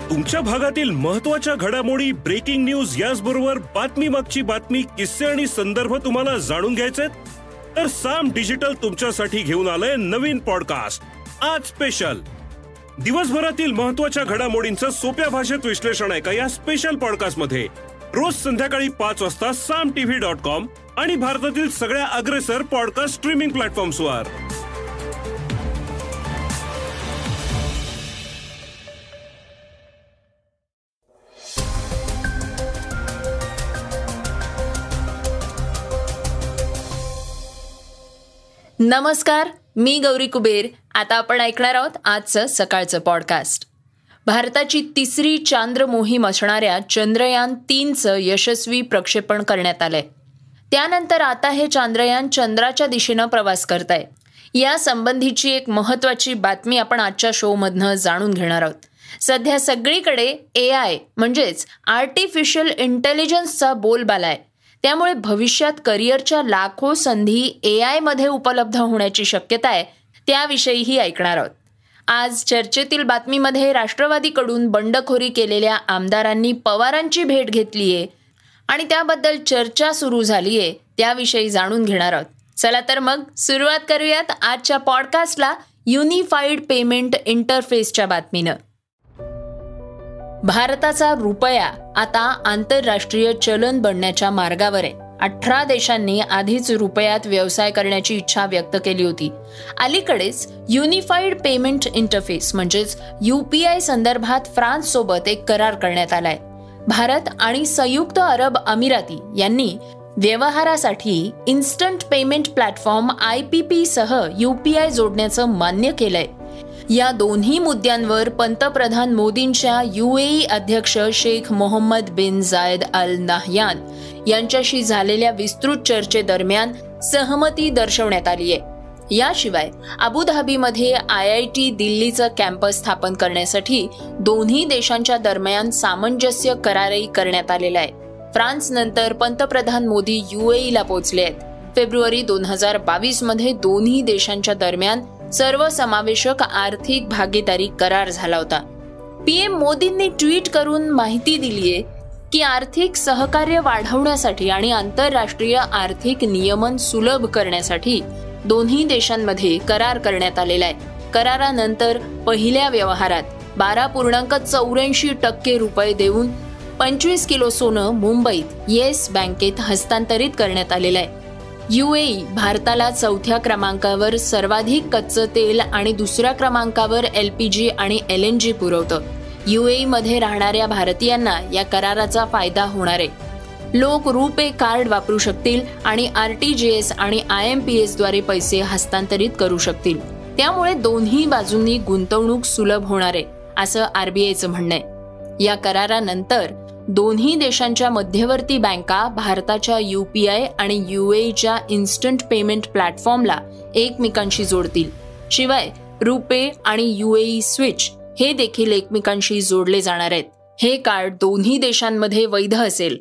तुमच्या भागातील महत्त्वाच्या घडामोडी, ब्रेकिंग न्यूज याचबरोबर बातमी मागची बातमी, किस्से आणि संदर्भ तुम्हाला जाणून घ्यायचेत? तर साम डिजिटल तुमच्यासाठी घेऊन आलंय नवीन पॉडकास्ट आज स्पेशल. दिवसभरातील महत्त्वाच्या घडामोडींचं सोप्या भाषेत विश्लेषण ऐका या स्पेशल पॉडकास्ट मध्ये. रोज संध्याकाळी 5 वाजता samtv.com आणि भारतातील सगळ्या अग्रेसर पॉडकास्ट स्ट्रीमिंग प्लॅटफॉर्म्सवर. नमस्कार, मी गौरी कुबेर. आता आपण ऐकणार आहोत आजचं सकाळचं पॉडकास्ट. भारताची तिसरी चांद्र मोहीम असणाऱ्या चंद्रयान 3चं यशस्वी प्रक्षेपण करण्यात आलंय. त्यानंतर आता हे चांद्रयान चंद्राच्या दिशेनं प्रवास करत आहे. या संबंधीची एक महत्त्वाची बातमी आपण आजच्या शोमधनं जाणून घेणार आहोत. सध्या सगळीकडे AI म्हणजेच आर्टिफिशियल इंटेलिजन्सचा बोलबाला आहे. त्यामुळे भविष्यात करिअरच्या लाखो संधी AI मध्ये उपलब्ध होण्याची शक्यता आहे. त्याविषयीही ऐकणार आहोत. आज चर्चेतील बातमीमध्ये राष्ट्रवादीकडून बंडखोरी केलेल्या आमदारांनी पवारांची भेट घेतलीये आणि त्याबद्दल चर्चा सुरू झालीये. त्याविषयी जाणून घेणार आहोत. चला तर मग सुरुवात करूयात आजच्या पॉडकास्टला युनिफाईड पेमेंट इंटरफेसच्या बातमीनं. भारताचा रुपया आता आंतरराष्ट्रीय चलन बनण्याच्या मार्गावर आहे. 18 देशांनी आधीच रुपयात व्यवसाय करण्याची इच्छा व्यक्त केली होती. अलीकडेच युनिफाईड पेमेंट इंटरफेस म्हणजेच UPI संदर्भात फ्रान्स सोबत एक करार करण्यात आलाय. भारत आणि संयुक्त अरब अमिराती यांनी व्यवहारासाठी इन्स्टंट पेमेंट प्लॅटफॉर्म IPP सह UPI जोडण्याचं मान्य केलंय. या दोन्ही मुद्द्यांवर पंतप्रधान मोदींच्या UAE अध्यक्ष शेख मोहम्मद बिन जायद अल नाहयान यांच्याशी झालेल्या विस्तृत चर्चेदरम्यान सहमती दर्शवण्यात आली आहे. याशिवाय अबुधाबीमध्ये IIT दिल्लीचं कॅम्पस स्थापन करण्यासाठी दोन्ही देशांच्या दरम्यान सामंजस्य करारही करण्यात आलेला आहे. फ्रान्स नंतर पंतप्रधान मोदी UAEला पोहोचले आहेत. फेब्रुवारी 2022 मध्ये दोन्ही देशांच्या दरम्यान सर्वसमावेशक आर्थिक भागीदारी करार झाला होता. PM मोदींनी ट्विट करून माहिती दिलीये की आर्थिक सहकार्य वाढवण्यासाठी आणि आंतरराष्ट्रीय आर्थिक नियमन सुलभ करण्यासाठी दोन्ही देशांमध्ये करार करण्यात आलेला आहे. करारानंतर पहिल्या व्यवहारात 12.84% रुपये देऊन 25 किलो सोनं मुंबईत येस बँकेत हस्तांतरित करण्यात आलेलं आहे. UAE भारताला 4थ्या क्रमांकावर सर्वाधिक कच्चं तेल आणि 2ऱ्या क्रमांकावर LPG आणि LNG पुरवतं. UAE मध्ये राहणाऱ्या भारतीयांना या कराराचा फायदा होणार आहे. लोक रुपे कार्ड वापरू शकतील आणि RTGS आणि IMPS द्वारे पैसे हस्तांतरित करू शकतील. त्यामुळे दोन्ही बाजूंनी गुंतवणूक सुलभ होणार आहे, असं RBIचं म्हणणं आहे. या करारानंतर दोन्ही देशांच्या मध्यवर्ती बँका भारताच्या UPI आणि UAEच्या इन्स्टंट पेमेंट प्लॅटफॉर्मला एकमेकांशी जोडतील. शिवाय रुपे आणि UAE स्विच हे देखील एकमेकांशी जोडले जाणार आहेत. हे कार्ड दोन्ही देशांमध्ये वैध असेल.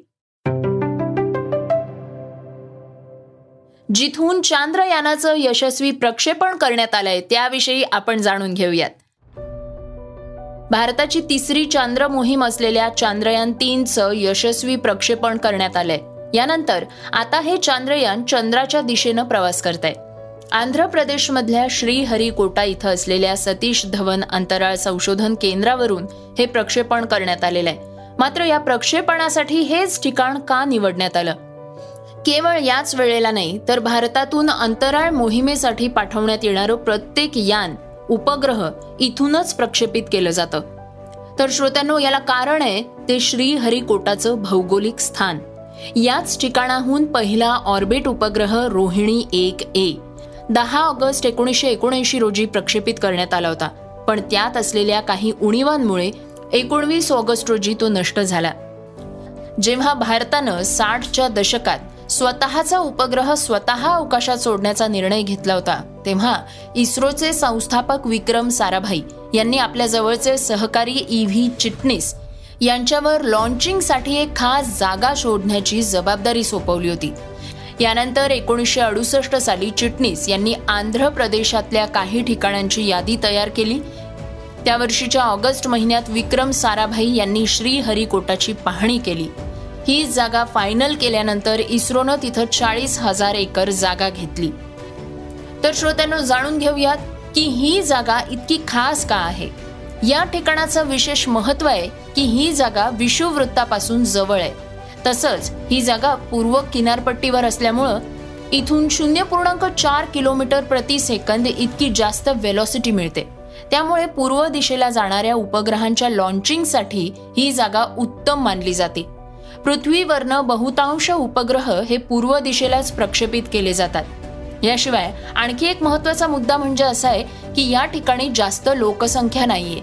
जिथून चांद्रयानाचं यशस्वी प्रक्षेपण करण्यात आलंय त्याविषयी आपण जाणून घेऊयात. भारताची तिसरी चांद्र मोहीम असलेल्या चांद्रयान 3चं यशस्वी प्रक्षेपण करण्यात आलंय. यानंतर आता हे चांद्रयान चंद्राच्या दिशेनं प्रवास करतंय. आंध्र प्रदेशमधल्या श्रीहरिकोटा इथं असलेल्या सतीश धवन अंतराळ संशोधन केंद्रावरून हे प्रक्षेपण करण्यात आलेलं आहे. मात्र या प्रक्षेपणासाठी हेच ठिकाण का निवडण्यात आलं? केवळ याच वेळेला नाही तर भारतातून अंतराळ मोहिमेसाठी पाठवण्यात येणारं प्रत्येक यान, उपग्रह इथूनच प्रक्षेपित केलं जातं. तर श्रोत्यांनो, याला कारण आहे ते श्रीहरिकोटाचं भौगोलिक स्थान. याच ठिकाणाहून पहिला ऑर्बिट उपग्रह रोहिणी 1A 10 ऑगस्ट 1979 रोजी प्रक्षेपित करण्यात आला होता. पण त्यात असलेल्या काही उणिवांमुळे 19 ऑगस्ट रोजी तो नष्ट झाला. जेव्हा भारतानं 60च्या दशकात स्वतःचा उपग्रह स्वतः अवकाशात सोडण्याचा निर्णय घेतला होता, तेव्हा इस्रोचे संस्थापक विक्रम साराभाई यांनी आपल्या जवळचे सहकारी EV चिटणीस यांच्यावर लॉन्चिंगसाठी एक खास जागा शोधण्याची जबाबदारी सोपवली होती. यानंतर 1968 साली चिटणीस यांनी आंध्र प्रदेशातल्या काही ठिकाणांची यादी तयार केली. त्या वर्षीच्या ऑगस्ट महिन्यात विक्रम साराभाई यांनी श्रीहरिकोटाची पाहणी केली. ही जागा फायनल केल्यानंतर इस्रोनं तिथं 40,000 एकर जागा घेतली. तर श्रोत्यांनो, जाणून घेऊयात की ही जागा इतकी खास का आहे. या ठिकाणाचं विशेष महत्त्व आहे की ही जागा विषुववृत्तापासून जवळ आहे. तसंच ही जागा पूर्व किनारपट्टीवर असल्यामुळं इथून 0.4 किलोमीटर प्रति सेकंद इतकी जास्त वेलॉसिटी मिळते. त्यामुळे पूर्व दिशेला जाणाऱ्या उपग्रहांच्या लॉन्चिंगसाठी ही जागा उत्तम मानली जाते. पृथ्वीवरनं बहुतांश उपग्रह हे पूर्व दिशेलाच प्रक्षेपित केले जातात. याशिवाय आणखी एक महत्त्वाचा मुद्दा म्हणजे असा आहे की या ठिकाणी जास्त लोकसंख्या नाहीये.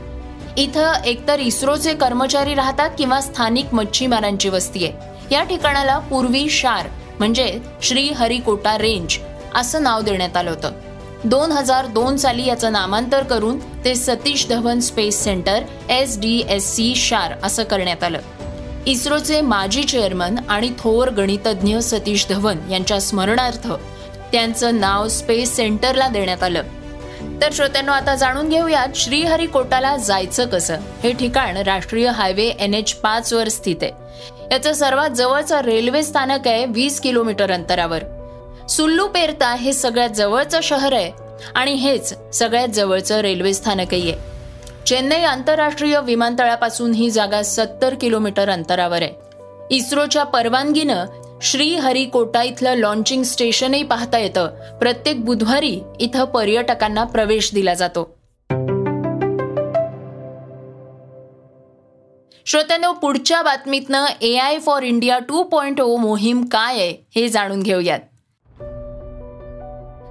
इथं एकतर इस्रोचे कर्मचारी राहतात किंवा स्थानिक मच्छीमारांची वस्ती आहे. या ठिकाणाला पूर्वी शार म्हणजे श्रीहरिकोटा रेंज असं नाव देण्यात आलं होतं. 2002 साली याचं नामांतर करून ते Satish Dhawan space centre SDSC शार असं करण्यात आलं. इस्रोचे माजी चेअरमन आणि थोर गणितज्ञ सतीश धवन यांच्या स्मरणार्थ त्यांचं नाव स्पेस सेंटरला देण्यात आलं. तर श्रोत्यांनो, आता जाणून घेऊयात श्रीहरिकोटाला जायचं कसं. हे ठिकाण राष्ट्रीय हायवे NH5 वर स्थित आहे. याचं सर्वात जवळचं रेल्वे स्थानक आहे 20 किलोमीटर अंतरावर. सुल्लूपेरता हे सगळ्यात जवळचं शहर आहे आणि हेच सगळ्यात जवळचं रेल्वे स्थानकही आहे. चेन्नई आंतरराष्ट्रीय विमानतळापासून ही जागा 70 किलोमीटर अंतरावर आहे. इस्रोच्या परवानगीनं श्रीहरिकोटा इथलं लॉन्चिंग स्टेशनही पाहता येतं. प्रत्येक बुधवारी इथं पर्यटकांना प्रवेश दिला जातो. श्रोत्यांनो, पुढच्या बातमीतनं AI फॉर इंडिया 2.0 मोहीम काय आहे हे जाणून घेऊयात.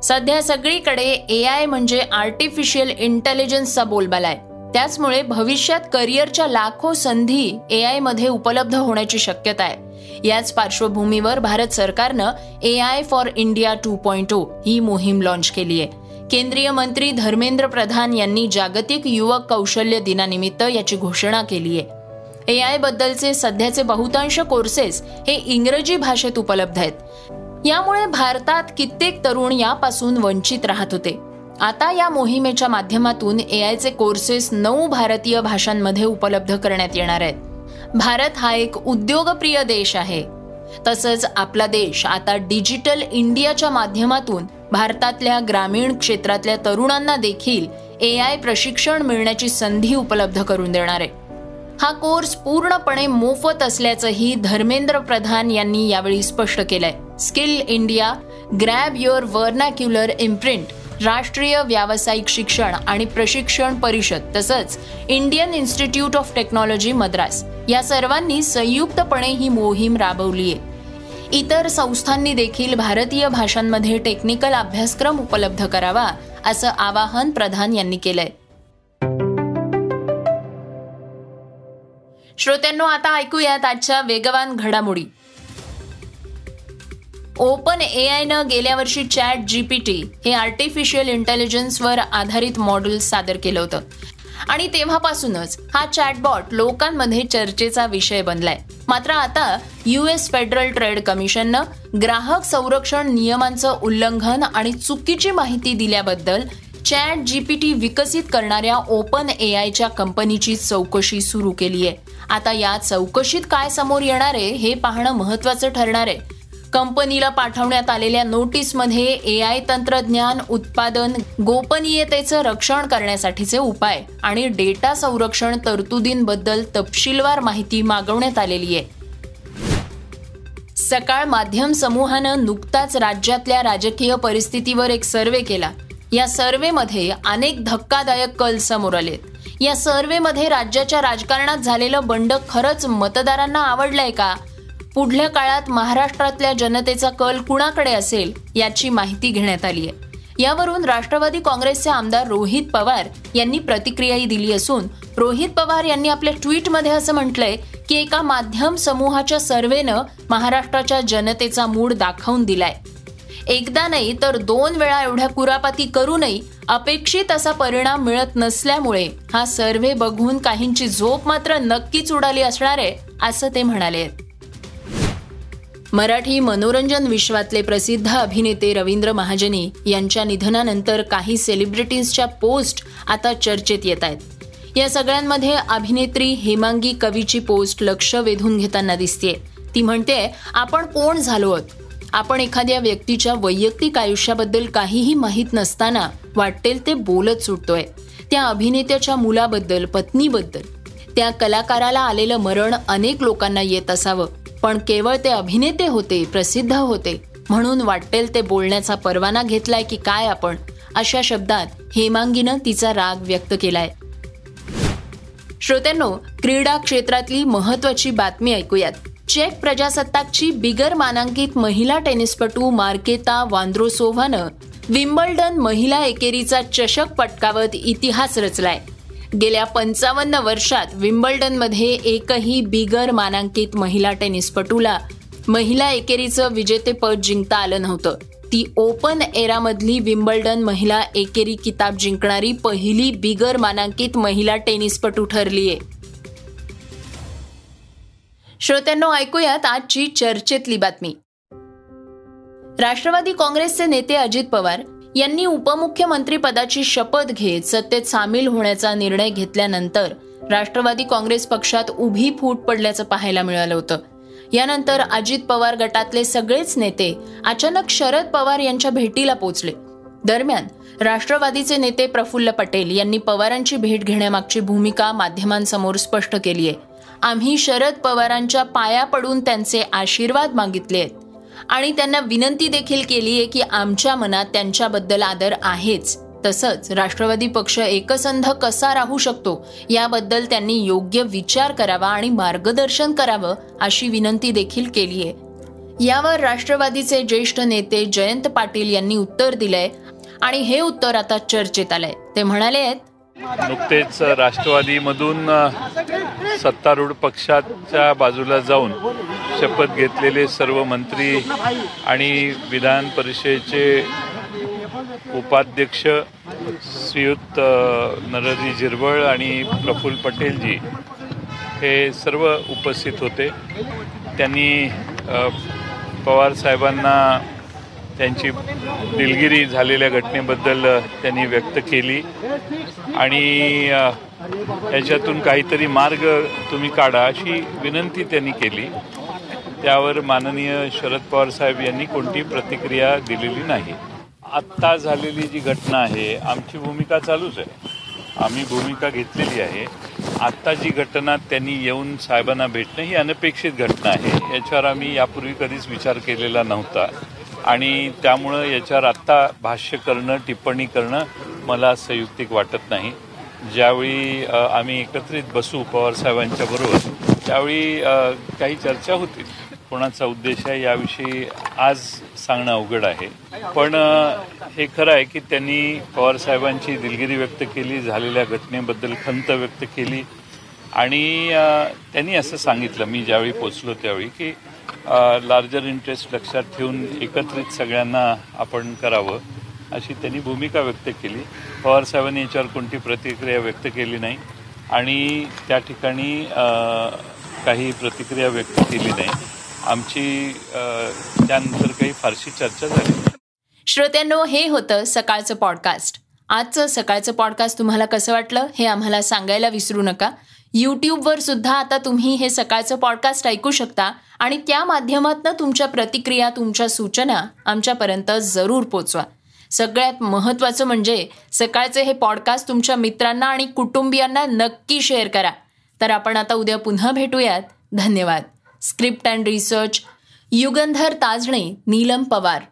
सध्या सगळीकडे AI म्हणजे आर्टिफिशियल इंटेलिजन्सचा बोलबाला आहे. त्याचमुळे भविष्यात करिअरच्या लाखो संधी AI मध्ये उपलब्ध होण्याची शक्यता आहे. याच पार्श्वभूमीवर भारत सरकारनं AI फॉर इंडिया 2.0 ही मोहीम लॉन्च केली आहे. केंद्रीय मंत्री धर्मेंद्र प्रधान यांनी जागतिक युवक कौशल्य दिनानिमित्त याची घोषणा केली आहे. AI बद्दलचे सध्याचे बहुतांश कोर्सेस हे इंग्रजी भाषेत उपलब्ध आहेत. यामुळे भारतात कित्येक तरुण यापासून वंचित राहत होते. आता या मोहिमेच्या माध्यमातून AIचे कोर्सेस 9 भारतीय भाषांमध्ये उपलब्ध करण्यात येणार आहेत. भारत हा एक उद्योगप्रिय देश आहे. तसंच आपला देश आता डिजिटल इंडियाच्या माध्यमातून भारतातल्या ग्रामीण क्षेत्रातल्या तरुणांना देखील AI प्रशिक्षण मिळण्याची संधी उपलब्ध करून देणार आहे. हा कोर्स पूर्णपणे मोफत असल्याचंही धर्मेंद्र प्रधान यांनी यावेळी स्पष्ट केलंय. Skill India, grab your vernacular imprint, राष्ट्रीय व्यावसायिक शिक्षण आणि प्रशिक्षण परिषद तसंच Indian institute of technology Madras या सर्वांनी संयुक्तपणे ही मोहीम राबवली आहे. इतर संस्थांनी देखील भारतीय भाषांमध्ये टेक्निकल अभ्यासक्रम उपलब्ध करावा असं आवाहन प्रधान यांनी केलंय. श्रोत्यांनो, आता ऐकूयात आजच्या वेगवान घडामोडी. ओपन AIनं गेल्या वर्षी ChatGPT हे आर्टिफिशियल इंटेलिजन्सवर आधारित मॉडेल सादर केलं होतं आणि तेव्हापासूनच हा चॅटबॉट लोकांमध्ये चर्चेचा विषय बनलाय. मात्र आता US फेडरल ट्रेड कमिशननं ग्राहक संरक्षण नियमांचं उल्लंघन आणि चुकीची माहिती दिल्याबद्दल ChatGPT विकसित करणाऱ्या ओपन AIच्या कंपनीची चौकशी सुरू केली आहे. आता या चौकशीत काय समोर येणार आहे हे पाहणं महत्त्वाचं ठरणार आहे. कंपनीला पाठवण्यात आलेल्या नोटीसमध्ये AI तंत्रज्ञान उत्पादन गोपनीयतेचं रक्षण करण्यासाठीचे उपाय आणि डेटा संरक्षण तरतुदींबद्दल तपशीलवार माहिती मागवण्यात आलेली आहे. सकाळ माध्यम समूहानं नुकताच राज्यातल्या राजकीय परिस्थितीवर एक सर्वे केला. या सर्वेमध्ये अनेक धक्कादायक कल समोर आलेत. या सर्वेमध्ये राज्याच्या राजकारणात झालेलं बंड खरंच मतदारांना आवडलंय का? पुढल्या काळात महाराष्ट्रातल्या जनतेचा कल कुणाकडे असेल याची माहिती घेण्यात आली आहे. यावरून राष्ट्रवादी काँग्रेसचे आमदार रोहित पवार यांनी प्रतिक्रियाही दिली असून रोहित पवार यांनी आपल्या ट्विटमध्ये असं म्हटलंय की एका माध्यम समूहाच्या सर्वेनं महाराष्ट्राच्या जनतेचा मूड दाखवून दिलाय. एकदा नाही तर 2 वेळा एवढ्या कुरापाती करूनही अपेक्षित असा परिणाम मिळत नसल्यामुळे हा सर्व्हे बघून काहींची झोप मात्र नक्कीच उडाली असणार आहे असं ते म्हणाले. मराठी मनोरंजन विश्वातले प्रसिद्ध अभिनेते रवींद्र महाजनी यांच्या निधनानंतर काही सेलिब्रिटीजच्या पोस्ट आता चर्चेत येत आहेत. या सगळ्यांमध्ये अभिनेत्री हेमांगी कवीची पोस्ट लक्ष वेधून घेताना दिसतेय. ती म्हणते, आपण कोण झालो आहोत? आपण एखाद्या व्यक्तीच्या वैयक्तिक आयुष्याबद्दल काहीही माहीत नसताना वाटेल ते बोलत सुटतोय. त्या अभिनेत्याच्या मुलाबद्दल, पत्नीबद्दल. त्या कलाकाराला आलेलं मरण अनेक लोकांना येत असावं, पण केवळ ते अभिनेते होते, प्रसिद्ध होते म्हणून वाटेल ते बोलण्याचा परवाना घेतलाय की काय आपण? अशा शब्दात हेमांगीनं तिचा राग व्यक्त केलाय. श्रोत्यांनो, क्रीडा क्षेत्रातली महत्त्वाची बातमी ऐकूयात. चेक प्रजासत्ताकची बिगर मानांकित महिला टेनिसपटू मार्केता वांद्रोसोव्हानं विम्बल्डन महिला एकेरीचा चषक पटकावत इतिहास रचलाय. गेल्या 55 वर्षात विम्बल्डनमध्ये एकही बिगर मानांकित महिला टेनिसपटूला महिला एकेरीचं विजेतेपद जिंकता आलं नव्हतं. ती ओपन एरामधली विम्बल्डन महिला एकेरी किताब जिंकणारी पहिली बिगर मानांकित महिला टेनिसपटू ठरलीय. श्रोत्यांनो, ऐकूयात आजची चर्चेतली बातमी. राष्ट्रवादी काँग्रेसचे नेते अजित पवार यांनी उपमुख्यमंत्री पदाची शपथ घेत सत्तेत सामील होण्याचा निर्णय घेतल्यानंतर राष्ट्रवादी काँग्रेस पक्षात उभी फूट पडल्याचं पाहायला मिळालं होतं. यानंतर अजित पवार गटातले सगळेच नेते अचानक शरद पवार यांच्या भेटीला पोहोचले. दरम्यान राष्ट्रवादीचे नेते प्रफुल्ल पटेल यांनी पवारांची भेट घेण्यामागची भूमिका माध्यमांसमोर स्पष्ट केली आहे. आम्ही शरद पवारांच्या पाया पडून त्यांचे आशीर्वाद मागितले आहेत आणि त्यांना विनंती देखील केली आहे की आमच्या मनात त्यांच्याबद्दल आदर आहेच. तसंच राष्ट्रवादी पक्ष एकसंध कसा राहू शकतो याबद्दल त्यांनी योग्य विचार करावा आणि मार्गदर्शन करावं अशी विनंती देखील केली आहे. यावर राष्ट्रवादीचे ज्येष्ठ नेते जयंत पाटील यांनी उत्तर दिलंय आणि हे उत्तर आता चर्चेत आलंय. ते म्हणाले आहेत, नुकतेच राष्ट्रवादीमधून सत्तारूढ पक्षाच्या बाजूला जाऊन शपथ घेतलेले सर्व मंत्री आणि विधान परिषदेचे उपाध्यक्ष श्रीयुत नरहरी झिरवळ आणि प्रफुल्ल पटेलजी हे सर्व उपस्थित होते. त्यांनी पवार साहेबांना त्यांची दिलगिरी झालेल्या घटनेबद्दल त्यांनी व्यक्त केली आणि याच्यातून काहीतरी मार्ग तुम्ही काढा अशी विनंती त्यांनी केली. त्यावर माननीय शरद पवार साहेब यांनी कोणतीही प्रतिक्रिया दिलेली नाही. आत्ता झालेली जी घटना आहे, आमची भूमिका चालूच आहे, आम्ही भूमिका घेतलेली आहे. आत्ता जी घटना त्यांनी येऊन साहेबांना भेटणं ही अनपेक्षित घटना आहे. याच्यावर आम्ही यापूर्वी कधीच विचार केलेला नव्हता आणि त्यामुळं याच्यावर आत्ता भाष्य करणं, टिप्पणी करणं मला संयुक्तिक वाटत नाही. ज्यावेळी आम्ही एकत्रित बसू पवारसाहेबांच्या बरोबर त्यावेळी काही चर्चा होतील. कोणाचा उद्देश आहे याविषयी आज सांगणं अवघड आहे. पण हे खरं आहे की त्यांनी पवारसाहेबांची दिलगिरी व्यक्त केली, झालेल्या घटनेबद्दल खंत व्यक्त केली आणि त्यांनी असं सांगितलं, मी ज्यावेळी पोचलो त्यावेळी, की लार्जर इंटरेस्ट लक्षात ठेवून एकत्रित सगळ्यांना आपण करावं अशी त्यांनी भूमिका व्यक्त केली. पवारसाहेबांनी याच्यावर कोणती प्रतिक्रिया व्यक्त केली नाही आणि त्या ठिकाणी काही प्रतिक्रिया व्यक्त केली नाही. आमची त्यानंतर काही फारशी चर्चा झाली. श्रोत्यांनो, हे होतं सकाळचं पॉडकास्ट. आजचं सकाळचं पॉडकास्ट तुम्हाला कसं वाटलं हे आम्हाला सांगायला विसरू नका. यूट्यूबवर सुद्धा आता तुम्ही हे सकाळचं पॉडकास्ट ऐकू शकता आणि त्या माध्यमातून तुमच्या प्रतिक्रिया, तुमच्या सूचना आमच्यापर्यंत जरूर पोचवा. सगळ्यात महत्त्वाचं म्हणजे सकाळचे हे पॉडकास्ट तुमच्या मित्रांना आणि कुटुंबियांना नक्की शेअर करा. तर आपण आता उद्या पुन्हा भेटूयात. धन्यवाद. Script and research Yugandhar Tajne, Neelam Pawar.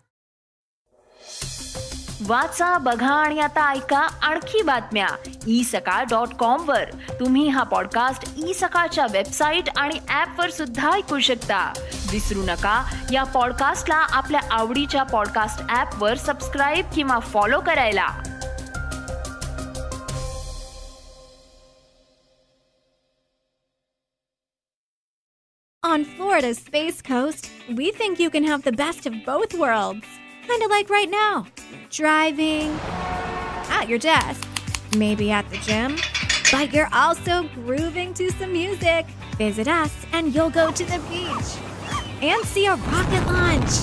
वाचा, बघा आणि आता ऐका आणखी बातम्या isakal.com वर. तुम्ही हा पॉडकास्ट isakal वेबसाईट आणि ॲपवर सुद्धा ऐकू शकता. विसरू नका या पॉडकास्टला आपल्या आवडीच्या पॉडकास्ट ॲपवर सबस्क्राईब किंवा फॉलो करायला. On Florida's Space Coast, we think you can have the best of both worlds. Kind of like right now. Driving, at your desk, maybe at the gym, but you're also grooving to some music. Visit us and you'll go to the beach and see a rocket launch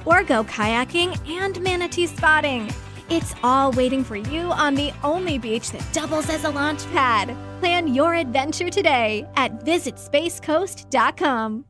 or go kayaking and manatee spotting. It's all waiting for you on the only beach that doubles as a launch pad. Plan your adventure today at visitspacecoast.com.